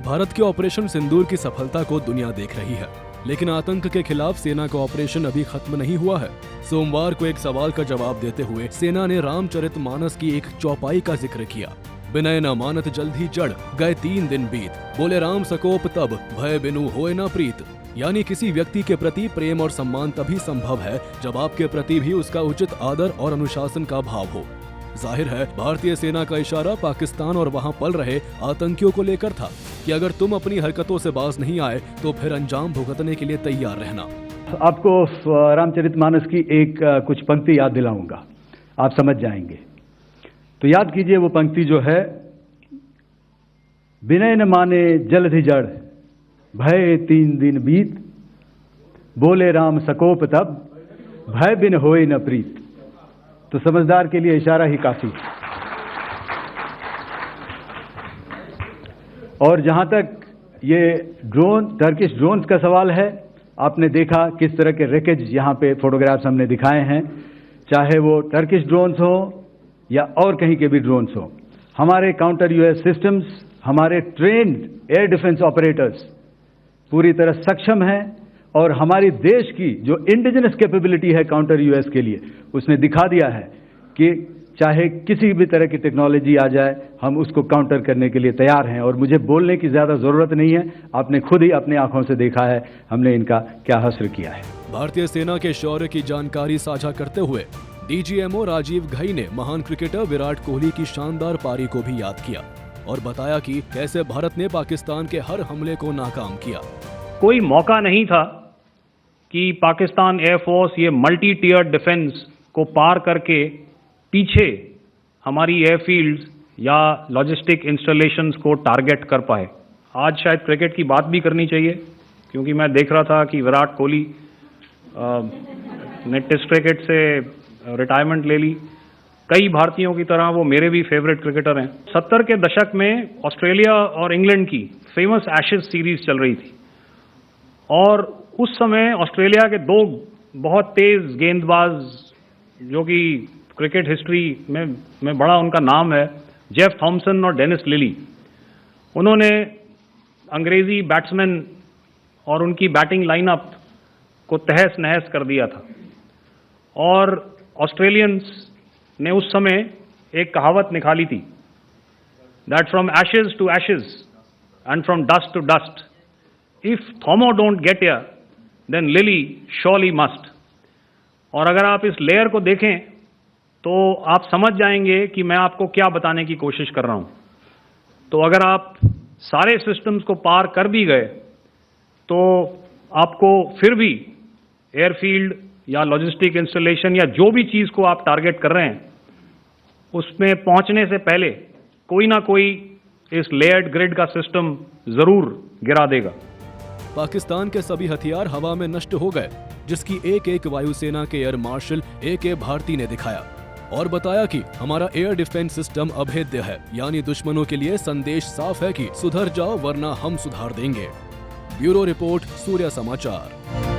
भारत के ऑपरेशन सिंदूर की सफलता को दुनिया देख रही है, लेकिन आतंक के खिलाफ सेना का ऑपरेशन अभी खत्म नहीं हुआ है। सोमवार को एक सवाल का जवाब देते हुए सेना ने रामचरितमानस की एक चौपाई का जिक्र किया। विनय न मानत जल्दी जड़, गए 3 दिन बीत, बोले राम सकोप तब, भय बिनु होए न प्रीत। यानी किसी व्यक्ति के प्रति प्रेम और सम्मान तभी संभव है जब आपके प्रति भी उसका उचित आदर और अनुशासन का भाव हो। जाहिर है भारतीय सेना का इशारा पाकिस्तान और वहां पल रहे आतंकियों को लेकर था कि अगर तुम अपनी हरकतों से बाज नहीं आए तो फिर अंजाम भुगतने के लिए तैयार रहना। आपको रामचरितमानस की एक कुछ पंक्ति याद दिलाऊंगा, आप समझ जाएंगे। तो याद कीजिए वो पंक्ति जो है, विनय न माने जलधि जड़, भय 3 दिन बीत, बोले राम सकोप तब, भय बिन होए न प्रीत। तो समझदार के लिए इशारा ही काफी है। और जहां तक ये टर्किश ड्रोन्स का सवाल है, आपने देखा किस तरह के रैकेज यहां पे फोटोग्राफ्स हमने दिखाए हैं, चाहे वो टर्किश ड्रोन्स हो या और कहीं के भी ड्रोन्स हो। हमारे काउंटर यूएस सिस्टम्स, हमारे ट्रेन्ड एयर डिफेंस ऑपरेटर्स पूरी तरह सक्षम हैं और हमारी देश की जो इंडिजिनस कैपेबिलिटी है काउंटर यूएस के लिए, उसने दिखा दिया है कि चाहे किसी भी तरह की टेक्नोलॉजी आ जाए, हम उसको काउंटर करने के लिए तैयार हैं। और मुझे बोलने की ज्यादा जरूरत नहीं है, आपने खुद ही अपनी आंखों से देखा है हमने इनका क्या हश्र किया है। भारतीय सेना के शौर्य की जानकारी साझा करते हुए डीजीएमओ राजीव घई ने महान क्रिकेटर विराट कोहली की शानदार पारी को भी याद किया और बताया कि कैसे भारत ने पाकिस्तान के हर हमले को नाकाम किया। कोई मौका नहीं था कि पाकिस्तान एयरफोर्स ये मल्टी टियर डिफेंस को पार करके पीछे हमारी एयरफील्ड्स या लॉजिस्टिक इंस्टॉलेशंस को टारगेट कर पाए। आज शायद क्रिकेट की बात भी करनी चाहिए, क्योंकि मैं देख रहा था कि विराट कोहली ने टेस्ट क्रिकेट से रिटायरमेंट ले ली। कई भारतीयों की तरह वो मेरे भी फेवरेट क्रिकेटर हैं। 70 के दशक में ऑस्ट्रेलिया और इंग्लैंड की फेमस एशेज सीरीज चल रही थी और उस समय ऑस्ट्रेलिया के 2 बहुत तेज गेंदबाज, जो कि क्रिकेट हिस्ट्री में बड़ा उनका नाम है, जेफ थॉमसन और डेनिस लिली, उन्होंने अंग्रेजी बैट्समैन और उनकी बैटिंग लाइनअप को तहस नहस कर दिया था। और ऑस्ट्रेलियंस ने उस समय एक कहावत निकाली थी, that from ashes to ashes and from dust to dust, if Thommo don't get here then Lillee surely must. और अगर आप इस लेयर को देखें तो आप समझ जाएंगे कि मैं आपको क्या बताने की कोशिश कर रहा हूं। तो अगर आप सारे सिस्टम्स को पार कर भी गए तो आपको फिर भी एयरफील्ड या लॉजिस्टिक इंस्टॉलेशन या जो भी चीज को आप टारगेट कर रहे हैं, उसमें पहुंचने से पहले कोई ना कोई इस लेयर्ड ग्रिड का सिस्टम जरूर गिरा देगा। पाकिस्तान के सभी हथियार हवा में नष्ट हो गए, जिसकी एक वायुसेना के एयर मार्शल AK भारती ने दिखाया और बताया कि हमारा एयर डिफेंस सिस्टम अभेद्य है। यानी दुश्मनों के लिए संदेश साफ है कि सुधर जाओ वरना हम सुधार देंगे। ब्यूरो रिपोर्ट, सूर्य समाचार।